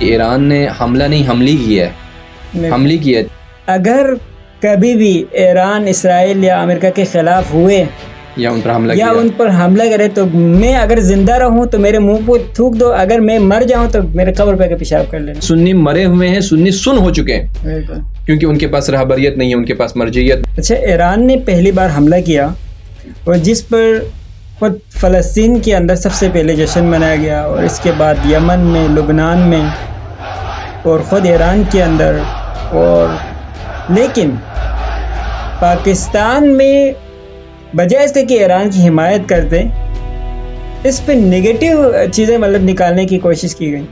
ایران نے حملہ نہیں حملی کیا ہے، حملی کیا ہے۔ اگر کبھی بھی ایران اسرائیل یا امریکہ کے خلاف ہوئے یا ان پر حملہ یا ان پر حملہ کرے تو میں اگر زندہ رہوں تو میرے منہ پہ تھوک دو، اگر میں مر جاؤں تو میرے قبر پہ کے پیشاب کر لینا۔ سنی مرے ہوئے ہیں، سنی سن ہو چکے ہیں کیونکہ ان کے پاس رہبریت نہیں ہے، ان کے پاس مرجعیت۔ اچھا، ایران نے پہلی بار حملہ کیا اور جس پر خود فلسطین کے اندر سب سے پہلے جشن منایا گیا، اور اس کے بعد یمن میں، لبنان میں، اور خود ایران کے اندر، اور لیکن پاکستان میں بجائے اس کے کہ ایران کی حمایت کرتے، اس پہ نگیٹو چیزیں مطلب نکالنے کی کوشش کی گئی۔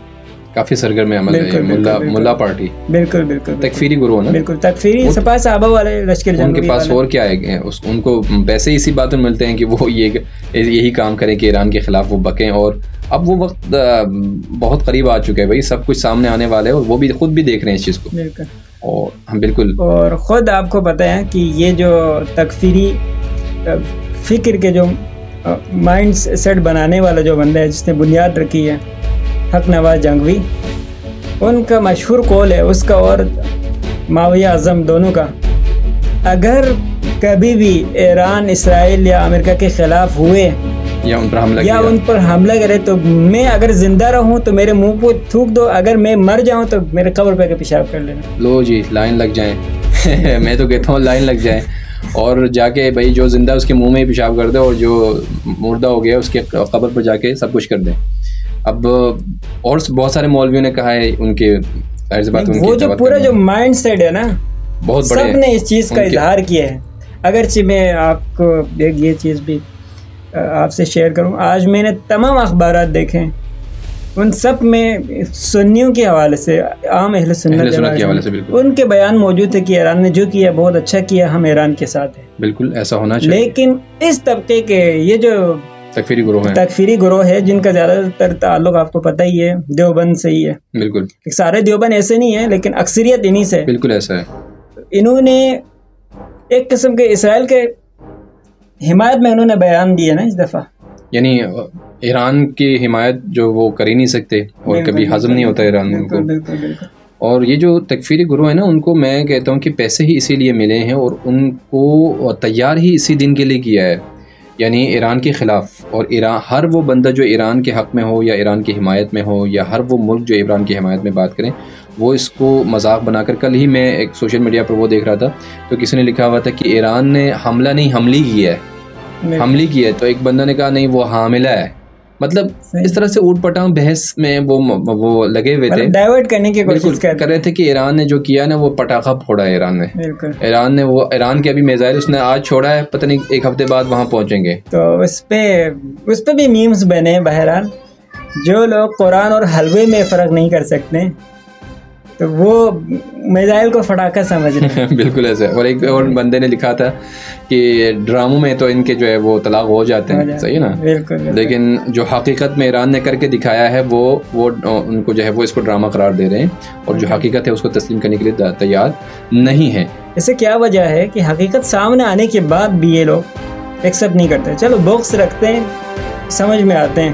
کافی سرگرم عمل ہے ملا پارٹی، بالکل بالکل تکفیری گروہ نا، بالکل تکفیری سپاہ صحابہ والے لشکر جنگی، ان کے پاس اور کیا ہے، ان کو پیسے اسی باتوں میں ملتے ہیں کہ وہ یہی کام کریں کہ ایران کے خلاف وہ بکیں۔ اور اب وہ وقت بہت قریب آ چکا ہے بھائی، سب کچھ سامنے آنے والا ہے اور وہ بھی خود بھی دیکھ رہے ہیں اس چیز کو۔ بالکل، اور ہم بالکل، اور خود آپ کو پتہ ہے کہ یہ جو تکفیری فکر کے جو مائنڈ سیٹ بنانے والا جو بندہ ہے، جس نے بنیاد رکھی ہے، حق نواز جنگوی، ان کا مشہور قول ہے اس کا اور معاویہ اعظم دونوں کا، اگر کبھی بھی ایران اسرائیل یا امریکہ کے خلاف ہوئے یا ان پر حملہ کرے تو میں اگر زندہ رہوں تو میرے منہ پہ تھوک دو، اگر میں مر جاؤں تو میرے قبر پہ کے پیشاب کر لینا۔ لو جی، لائن لگ جائیں میں تو کہتا ہوں لائن لگ جائیں، اور جا کے بھائی جو زندہ اس کے منہ میں ہی پیشاب کر دے، اور جو مردہ ہو گیا اس کے قبر پر جا کے سب کچھ کر دیں۔ اب اور بہت سارے مولویوں نے کہا ہے، ان کے ظاہر سی بات وہ جو پورا جو مائنڈ سیٹ ہے نا، بہت بڑے سب نے اس چیز کا اظہار کیا ہے۔ اگرچہ میں آپ کو ایک یہ چیز بھی آپ سے شیئر کروں، آج میں نے تمام اخبارات دیکھے، ان سب میں سنیوں کے حوالے سے، عام اہل سنت کے حوالے سے ان کے بیان موجود ہے کہ ایران نے جو کیا بہت اچھا کیا، ہم ایران کے ساتھ ہیں۔ بالکل ایسا ہونا چاہیے، لیکن اس طبقے کے یہ جو تکفیری گروہ ہے، جن کا زیادہ تر تعلق آپ کو پتہ ہی ہے دیوبند سے ہی ہے۔ بالکل، سارے دیوبند ایسے نہیں ہیں لیکن اکثریت انہی سے، بالکل ایسا ہے۔ انہوں نے ایک قسم کے اسرائیل کے حمایت میں انہوں نے بیان دیا نا اس دفعہ، یعنی ایران کی حمایت جو وہ کر ہی نہیں سکتے اور کبھی ہضم نہیں ہوتا ایران کو۔ اور یہ جو تکفیری گروہ ہے نا، ان کو میں کہتا ہوں کہ پیسے ہی اسی لیے ملے ہیں، اور ان کو تیار ہی اسی دن کے لیے کیا ہے، یعنی ایران کے خلاف۔ اور ہر وہ بندہ جو ایران کے حق میں ہو یا ایران کی حمایت میں ہو، یا ہر وہ ملک جو ایران کی حمایت میں بات کریں، وہ اس کو مذاق بنا کر، کل ہی میں ایک سوشل میڈیا پر وہ دیکھ رہا تھا تو کسی نے لکھا ہوا تھا کہ ایران نے حملہ نہیں حملی کیا ہے، حملی کیا ہے، تو ایک بندہ نے کہا نہیں وہ حاملہ ہے۔ مطلب اس طرح سے اوٹ پٹانگ بحث میں وہ لگے ہوئے تھے، ڈائیورٹ کرنے کی کوشش کر رہے تھے کہ ایران نے جو کیا نا وہ پٹاخہ پھوڑا ہے ایران نے ایران کے ابھی میزائل اس نے آج چھوڑا ہے، پتہ نہیں ایک ہفتے بعد وہاں پہنچیں گے۔ تو اس پہ بھی میمز بنے ہیں۔ بہرحال جو لوگ قرآن اور حلوے میں فرق نہیں کر سکتے تو وہ میزائل کو پٹاخہ سمجھ رہے ہیں۔ بالکل ایسا ہے۔ اور ایک اور بندے نے لکھا تھا کہ ڈراموں میں تو ان کے جو ہے وہ طلاق ہو جاتے ہیں، صحیح نا، لیکن جو حقیقت میں ایران نے کر کے دکھایا ہے وہ ان کو جو ہے وہ اس کو ڈرامہ قرار دے رہے ہیں، اور جو حقیقت ہے اس کو تسلیم کرنے کے لیے تیار نہیں ہے۔ اس سے کیا وجہ ہے کہ حقیقت سامنے آنے کے بعد بھی یہ لوگ ایکسیپٹ نہیں کرتے، چلو بوکس رکھتے ہیں، سمجھ میں آتے ہیں،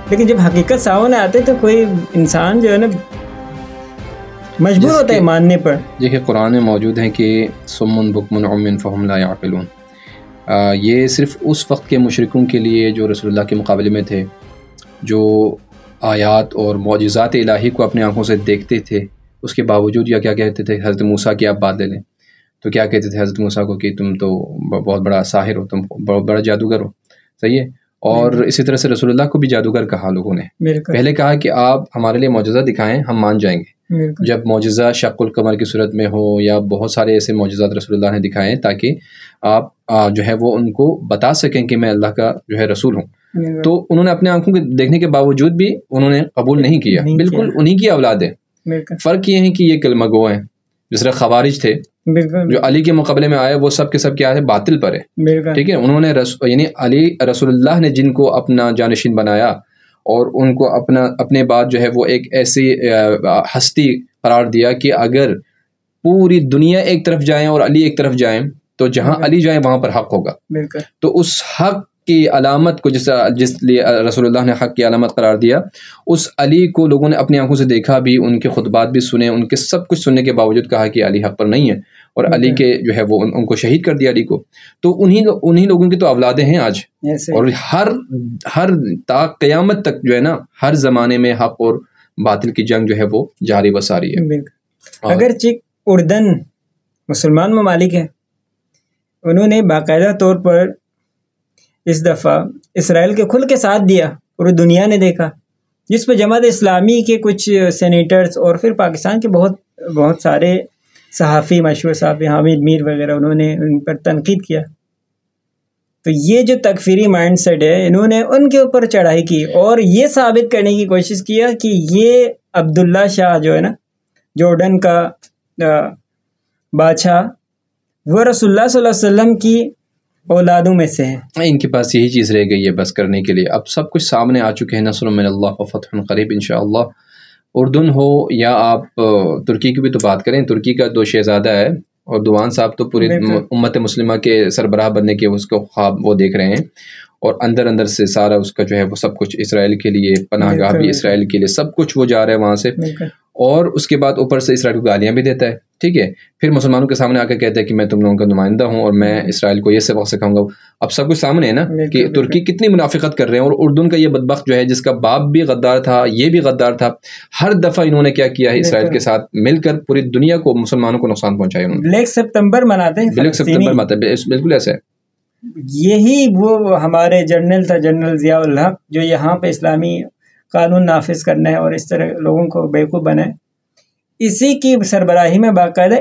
لیکن جب حقیقت سامنے آتے تو کوئی انسان جو ہے نا مجبور ہوتا ہے ماننے پر۔ دیکھیے قرآن میں موجود ہے کہ صم بکم عمی فہم لا یعقلون، یہ صرف اس وقت کے مشرکوں کے لیے جو رسول اللہ کے مقابلے میں تھے، جو آیات اور معجزات الہی کو اپنے آنکھوں سے دیکھتے تھے، اس کے باوجود یا کیا کہتے تھے، حضرت موسیٰ کی آپ بات لے لیں تو کیا کہتے تھے حضرت موسیٰ کو کہ تم تو بہت بڑا ساحر ہو، تم بہت بڑا جادوگر ہو، صحیح ہے۔ اور اسی طرح سے رسول اللہ کو بھی جادوگر کہا لوگوں نے، پہلے کہا کہ آپ ہمارے لیے معجزہ دکھائیں ہم مان جائیں گے۔ جب معجزہ شق القمر کی صورت میں ہو یا بہت سارے ایسے معجزات رسول اللہ نے دکھائے تاکہ آپ جو ہے وہ ان کو بتا سکیں کہ میں اللہ کا جو ہے رسول ہوں، تو انہوں نے اپنے آنکھوں کے دیکھنے کے باوجود بھی انہوں نے قبول نہیں کیا۔ بالکل انہی کی اولاد ہے، فرق یہ ہے کہ یہ کلمہ گو ہیں، جس طرح خوارج تھے جو علی کے مقابلے میں آئے، وہ سب کے سب کیا ہے، باطل پر ہے، ٹھیک ہے۔ انہوں نے یعنی علی رسول اللہ نے جن کو اپنا جانشین بنایا اور ان کو اپنے بعد جو ہے وہ ایک ایسی ہستی قرار دیا کہ اگر پوری دنیا ایک طرف جائیں اور علی ایک طرف جائیں تو جہاں علی جائیں وہاں پر حق ہوگا، تو اس حق کی علامت کو جس لیے رسول اللہ نے حق کی علامت قرار دیا، اس علی کو لوگوں نے اپنی آنکھوں سے دیکھا بھی، ان کے خطبات بھی سنے، ان کے سب کچھ سننے کے باوجود کہا کہ علی حق پر نہیں ہے، اور علی کے جو ہے وہ ان کو شہید کر دیا علی کو. تو انہی لوگوں کی تو اولادیں ہیں آج، اور ہر تا قیامت تک جو ہے نا ہر زمانے میں حق اور باطل کی جنگ جو ہے وہ جاری و ساری ہے. اگرچہ اردن مسلمان ممالک ہیں، انہوں نے باقاعدہ طور پر اس دفعہ اسرائیل کے کھل کے ساتھ دیا، پوری دنیا نے دیکھا، جس پہ جماعت اسلامی کے کچھ سینیٹرز اور پھر پاکستان کے بہت سارے صحافی، مشہور صحافی حامد میر وغیرہ، انہوں نے ان پر تنقید کیا. تو یہ جو تکفیری مائنڈ سیٹ ہے، انہوں نے ان کے اوپر چڑھائی کی اور یہ ثابت کرنے کی کوشش کیا کہ یہ عبداللہ شاہ جو ہے نا جارڈن کا بادشاہ، وہ رسول اللہ صلی اللہ علیہ وسلم کی اولادوں میں سے ہیں. ان کے پاس یہی چیز رہ گئی ہے بس کرنے کے لیے. اب سب کچھ سامنے آ چکے ہیں، نصر من اللہ و فتح قریب انشاءاللہ. اردن ہو یا آپ ترکی کی بھی تو بات کریں، ترکی کا 2 شہزادہ ہے، اور دوان صاحب تو پوری امت مسلمہ کے سربراہ بننے کے اس کو خواب وہ دیکھ رہے ہیں، اور اندر سے سارا اس کا جو ہے وہ سب کچھ اسرائیل کے لیے، پناہ گاہ بھی اسرائیل کے لیے، سب کچھ وہ جا رہا ہے وہاں سے. اور اس کے بعد اوپر سے اسرائیل کو گالیاں بھی دیتا ہے، ٹھیک ہے. پھر مسلمانوں کے سامنے آ کے کہتا ہے کہ میں تم لوگوں کا نمائندہ ہوں اور میں اسرائیل کو یہ سبق سکھاؤں گا. اب سب کچھ سامنے ہے نا کہ ترکی کتنی منافقت کر رہے ہیں، اور اردن کا یہ بدبخت جو ہے جس کا باپ بھی غدار تھا، یہ بھی غدار تھا، ہر دفعہ انہوں نے کیا کیا ہے، اسرائیل کے ساتھ مل کر پوری دنیا کو، مسلمانوں کو نقصان پہنچایا. انہوں نے بلیک سپتمبر مناتے ہیں، بلیک سپتمبر مناتے ہیں، بالکل ایسا ہے. یہی وہ ہمارے جنرل تھا، جنرل ضیاء الحق، جو یہاں پہ اسلامی قانون نافذ کرنا ہے اور اس طرح لوگوں کو بیوقوف بنائے. اسی کی سربراہی میں باقاعدہ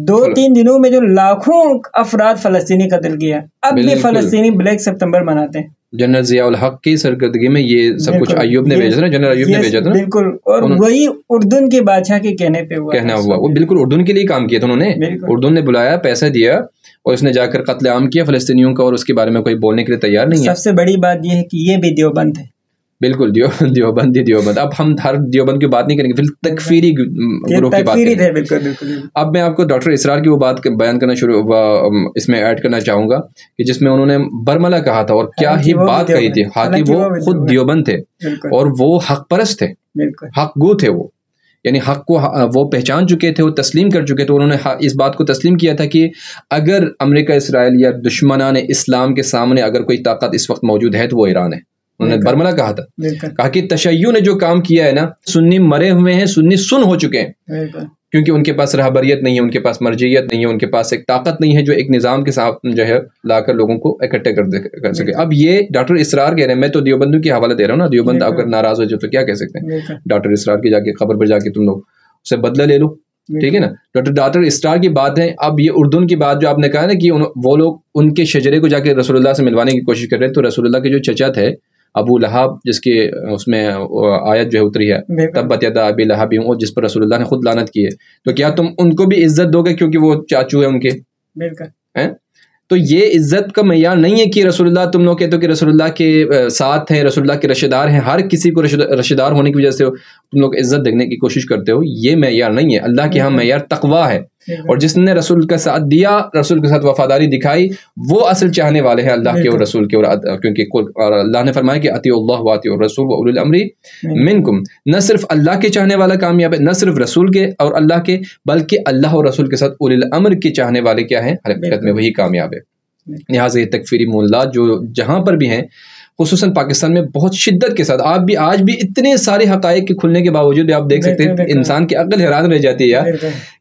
2-3 دنوں میں جو لاکھوں افراد فلسطینی قتل کیا، اب بھی فلسطینی بلیک سپتمبر مناتے ہیں. جنرل ضیاء الحق کی سرکردگی میں یہ سب کچھ ایوب نے بھیجا تھا، جنرل ایوب نے بھیجا تھا بالکل. اور وہی اردن کے بادشاہ کے کہنے پہ ہوا، وہ بالکل اردن کے لیے کام کیا تھا انہوں نے. اردن نے بلایا، پیسہ دیا، اور اس نے جا کر قتل عام کیا فلسطینیوں کا، اور اس کے بارے میں کوئی بولنے کے لیے تیار نہیں ہے. سب سے بڑی بات یہ ہے کہ یہ بھی دیوبند ہے. بالکل دیوبند. اب ہم ہر دیوبند کی بات نہیں کریں گے، پھر تکفیری گروہ کی بات کریں گے. بالکل. اب میں آپ کو ڈاکٹر اسرار کی وہ بات بیان کرنا اس میں ایڈ کرنا چاہوں گا کہ جس میں انہوں نے برملا کہا تھا، اور کیا ہی بات کہی تھی. حالانکہ وہ خود دیوبند تھے اور وہ حق پرست تھے، حق گو تھے. وہ یعنی حق کو وہ پہچان چکے تھے، وہ تسلیم کر چکے تھے. انہوں نے اس بات کو تسلیم کیا تھا کہ اگر امریکہ، اسرائیل یا دشمنان اسلام کے سامنے اگر کوئی طاقت اس وقت موجود ہے تو وہ ایران ہے. انہوں نے برملا کہا تھا، کہا کہ تشیع نے جو کام کیا ہے نا، سنی مرے ہوئے ہیں، سنی سن ہو چکے ہیں، کیونکہ ان کے پاس رہبریت نہیں ہے، ان کے پاس مرجعیت نہیں ہے، ان کے پاس ایک طاقت نہیں ہے جو ایک نظام کے ساتھ جو ہے لا کر لوگوں کو اکٹھے کر سکے. اب یہ ڈاکٹر اسرار کہہ رہے ہیں، میں تو دیوبندوں کی حوالہ دے رہا ہوں نا، دیوبند اگر ناراض ہو جائے تو کیا کہہ سکتے ہیں. ڈاکٹر اسرار کی جا کے قبر پر جا کے تم لوگ اسے بدلہ لے لو، ٹھیک ہے نا. ڈاکٹر اسرار کی بات ہے. اب یہ اردن کی بات جو آپ نے کہا نا کہ وہ لوگ ان کے شجرے کو جا کے رسول اللہ سے ملوانے کی کوشش کر رہے ہیں، تو رسول اللہ کے جو چچا تھے ابو لہب، جس کے اس میں آیت جو ہے اتری ہے، تبت یدا ابی لہب، جس پر رسول اللہ نے خود لعنت کی ہے، تو کیا تم ان کو بھی عزت دو گے کیونکہ وہ چاچو ہیں ان کے؟ بالکل. تو یہ عزت کا معیار نہیں ہے کہ رسول اللہ، تم لوگ کہتے ہو کہ رسول اللہ کے ساتھ ہیں، رسول اللہ کے رشدار ہیں، ہر کسی کو رشدار ہونے کی وجہ سے تم لوگ عزت دینے کی کوشش کرتے ہو. یہ معیار نہیں ہے. اللہ کے ہاں معیار تقویٰ ہے، اور جس نے رسول کا ساتھ دیا، رسول کے ساتھ وفاداری دکھائی، وہ اصل چاہنے والے ہیں اللہ کے اور رسول کے. کیونکہ اللہ نے فرمایا کہ اطیعوا اللہ واطیعوا الرسول واولی الامر منکم. نہ صرف اللہ کے چاہنے والا کامیاب ہے، نہ صرف رسول کے اور اللہ کے، بلکہ اللہ اور رسول کے ساتھ اولی الامر کے چاہنے والے کیا ہیں، حقیقت میں وہی کامیاب ہے. لہٰذا یہ تکفیری مولات جو جہاں پر بھی ہیں، خصوصاً پاکستان میں بہت شدت کے ساتھ آج بھی اتنے سارے حقائق کے کھلنے کے باوجود بھی آپ دیکھ سکتے ہیں انسان کی عقل حیران رہ جاتی ہے یار،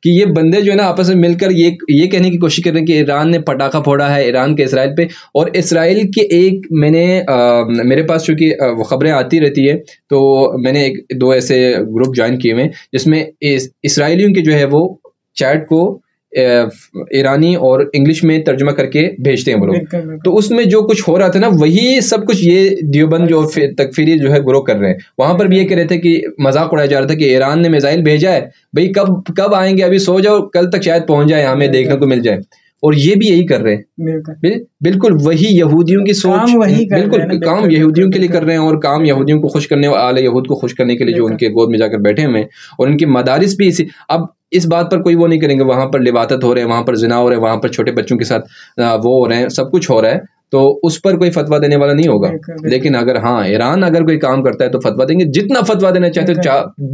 کہ یہ بندے جو ہے نا آپس میں مل کر یہ کہنے کی کوشش کر رہے ہیں کہ ایران نے پٹاخہ پھوڑا ہے ایران کے اسرائیل پہ. اور اسرائیل کے ایک میرے پاس چونکہ وہ خبریں آتی رہتی ہے، تو میں نے 2 ایسے گروپ جوائن کیے ہوئے جس میں اسرائیلیوں کے جو ہے وہ چیٹ کو ایرانی اور انگلش میں ترجمہ کر کے بھیجتے ہیں وہ لوگ. تو اس میں جو کچھ ہو رہا تھا نا، وہی سب کچھ یہ دیوبند جو تکفیری جو ہے گروہ کر رہے ہیں. وہاں پر بھی یہ کہہ رہے تھے کہ مذاق اڑایا جا رہا تھا کہ ایران نے میزائل بھیجا ہے، بھئی کب آئیں گے، ابھی سو جاؤ، کل تک شاید پہنچ جائے، ہمیں دیکھنے کو مل جائے. اور یہ بھی یہی کر رہے ہیں، بالکل وہی یہودیوں کی سوچ، بالکل کام یہودیوں کے لیے کر رہے ہیں، اور کام یہودیوں کو خوش کرنے اور اعلی یہود کو خوش کرنے کے لیے جو ان کے گود میں جا کر بیٹھے ہوئے ہیں. اور ان کے مدارس بھی اسی. اب اس بات پر کوئی وہ نہیں کریں گے، وہاں پر لواطت ہو رہے ہیں، وہاں پر زنا ہو رہے ہیں، وہاں پر چھوٹے بچوں کے ساتھ وہ ہو رہے ہیں، سب کچھ ہو رہا ہے. تو اس پر کوئی فتویٰ دینے والا نہیں ہوگا. لیکن اگر ہاں ایران اگر کوئی کام کرتا ہے تو فتویٰ دیں گے, جتنا فتویٰ دینا چاہتے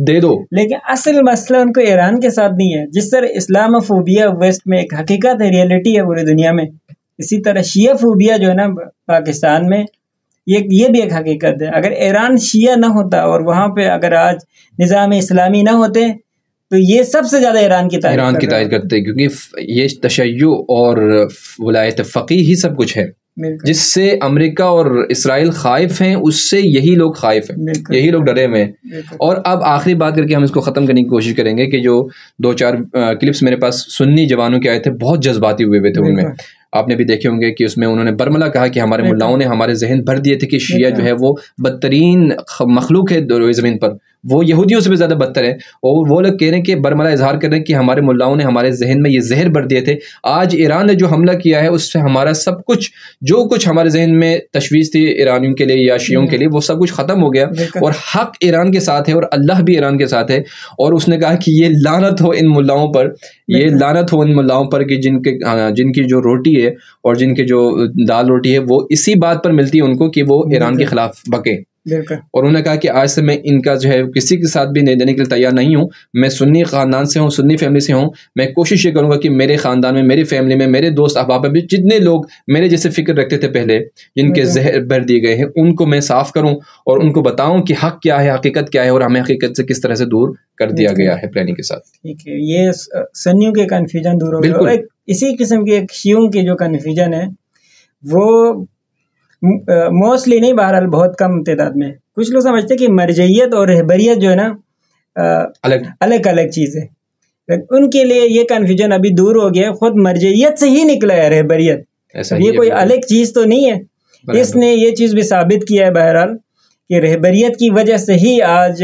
دے دو. لیکن اصل مسئلہ ان کو ایران کے ساتھ نہیں ہے. جس طرح اسلام فوبیا ویسٹ میں ایک حقیقت ہے, ریئلٹی ہے پوری دنیا میں, اسی طرح شیعہ فوبیا جو ہے نا پاکستان میں یہ بھی ایک حقیقت ہے. اگر ایران شیعہ نہ ہوتا اور وہاں پہ اگر آج نظام اسلامی نہ ہوتے تو یہ سب سے زیادہ ایران کی تعریف کرتے, کیونکہ یہ تشیع اور ولایت فقیہ ہی سب کچھ ہے. جس سے امریکہ اور اسرائیل خائف ہیں, اس سے یہی لوگ خائف ہیں, یہی لوگ ڈرے ہوئے ہیں. اور اب آخری بات کر کے ہم اس کو ختم کرنے کی کوشش کریں گے کہ جو 2-4 کلپس میرے پاس سنی جوانوں کے آئے تھے, بہت جذباتی ہوئے تھے. ان میں آپ نے بھی دیکھے ہوں گے کہ اس میں انہوں نے برملا کہا کہ ہمارے ملاؤں نے ہمارے ذہن بھر دیے تھے کہ شیعہ جو ہے وہ بدترین مخلوق ہے زمین پر, وہ یہودیوں سے بھی زیادہ بدتر ہے. اور وہ لوگ کہہ رہے ہیں کہ برملا اظہار کر رہے ہیں کہ ہمارے ملاؤں نے ہمارے ذہن میں یہ زہر بھر دیے تھے. آج ایران نے جو حملہ کیا ہے اس سے ہمارا سب کچھ, جو کچھ ہمارے ذہن میں تشویش تھی ایرانیوں کے لیے یا شیعوں کے لیے, وہ سب کچھ ختم ہو گیا. اور حق ایران کے ساتھ ہے اور اللہ بھی ایران کے ساتھ ہے. اور اس نے کہا کہ یہ لعنت ہو ان ملاؤں پر, یہ لعنت ہو ان ملاؤں پر کہ جن کی جو روٹی ہے اور جن کی جو دال روٹی ہے وہ اسی بات پر ملتی ہے ان کو کہ وہ ایران کے خلاف بکے. اور انہوں نے کہا کہ آج سے میں ان کا جو ہے کسی کے ساتھ بھی نہیں دینے کے لیے تیار نہیں ہوں. میں سنی خاندان سے ہوں, سنی فیملی سے ہوں. میں کوشش یہ کروں گا کہ میرے خاندان میں, میری فیملی میں, میرے دوست احباب میں بھی جتنے لوگ میرے جیسے فکر رکھتے تھے پہلے, جن کے زہر بھر دیے گئے ہیں, ان کو میں صاف کروں اور ان کو بتاؤں کہ حق کیا ہے, حقیقت کیا ہے, اور ہمیں حقیقت سے کس طرح سے دور کر دیا گیا ہے پلاننگ کے ساتھ. ٹھیک ہے, یہ سنیوں کے کنفیوژن دور ہو گیا. اور اسی قسم کی ایک شیعوں کی جو کنفیوژن ہے وہ موسٹلی نہیں, بہرحال بہت کم تعداد میں. کچھ لوگ سمجھتے ہیں کہ مرجعیت اور رہبریت جو ہے نا الگ الگ چیز ہے. ان کے لیے یہ کنفیوژن ابھی دور ہو گیا. خود مرجعیت سے ہی نکلا ہے رہبریت, یہ کوئی الگ چیز تو نہیں ہے. اس نے یہ چیز بھی ثابت کیا ہے بہرحال کہ رہبریت کی وجہ سے ہی آج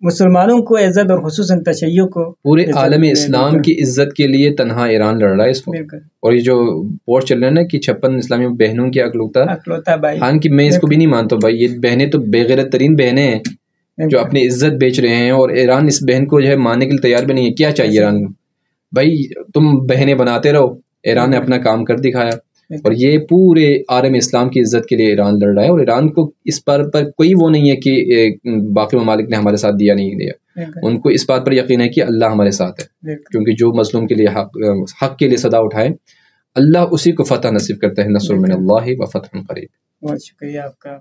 مسلمانوں کو عزت اور خصوصاً تشیع کو, پورے عالم اسلام کی عزت کے لیے تنہا ایران لڑ رہا ہے اس وقت. اور یہ جو پوسٹ چل رہا ہے نا کہ 56 اسلامی بہنوں کی اکلوتا بھائی, ہاں کہ میں اس کو بھی نہیں مانتا بھائی. یہ بہنیں تو بے غیرت ترین بہنیں ہیں جو اپنی عزت بیچ رہے ہیں, اور ایران اس بہن کو جو ہے ماننے کے لیے تیار بھی نہیں ہے. کیا چاہیے ایران کو بھائی, تم بہنیں بناتے رہو. ایران نے اپنا کام کر دکھایا, اور یہ پورے عالم اسلام کی عزت کے لیے ایران لڑ رہا ہے. اور ایران کو اس پر کوئی وہ نہیں ہے کہ باقی ممالک نے ہمارے ساتھ دیا نہیں دیا. ان کو اس بات پر یقین ہے کہ اللہ ہمارے ساتھ ہے, کیونکہ جو مظلوم کے لیے حق کے لیے صدا اٹھائے, اللہ اسی کو فتح نصیب کرتا ہے. نصر من اللہ و فتح قریب. بہت شکریہ آپ کا.